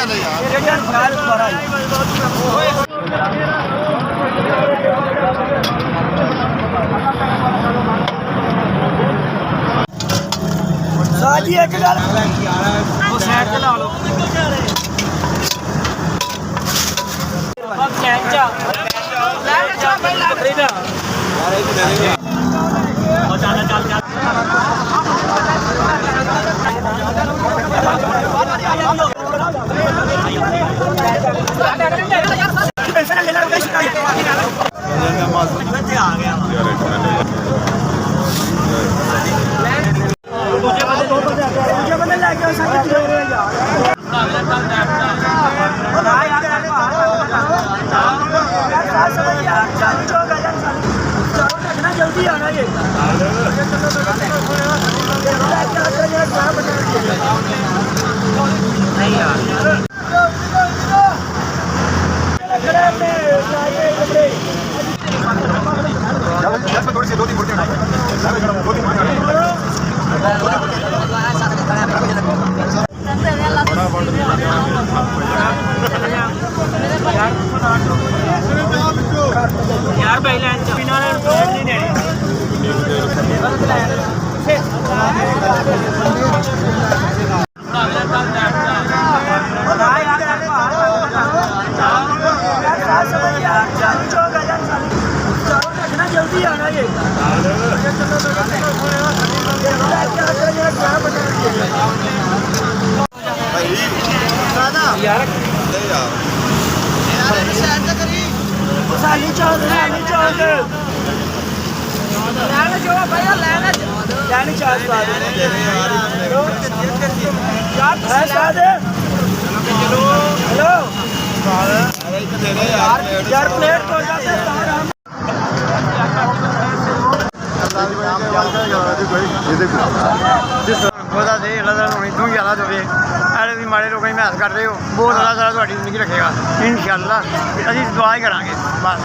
ले यार साजी एक गल वो साइड ते ला लो अब कैंचा बकरी दा यार एक दे दे और चल चल चल जल्दी आना ये नहीं यार थोड़ी सी दो तीन यार पहले बिना नहीं देनी जल्दी आना ये यार साली चौक लेनी चौक लेना जो भैया लेना लेनी चौक यार पैसा दे हेलो यार प्लेट को जाते ਉਹਦਾ ਦੇ ਲਦਾ ਹੋਣੀ ਤੂੰ ਜ਼ਿਆਦਾ ਦੇਵੇ ਐਲੇ ਵੀ ਮਾੜੇ ਲੋਕਾਂ ਦੀ ਮਿਹਨਤ ਕਰਦੇ ਹੋ ਬਹੁਤ ਜ਼ਿਆਦਾ ਤੁਹਾਡੀ ਜ਼ਿੰਦਗੀ ਰੱਖੇਗਾ ਇਨਸ਼ਾਅੱਲਾ ਅਸੀਂ ਦੁਆ ਹੀ ਕਰਾਂਗੇ ਬਸ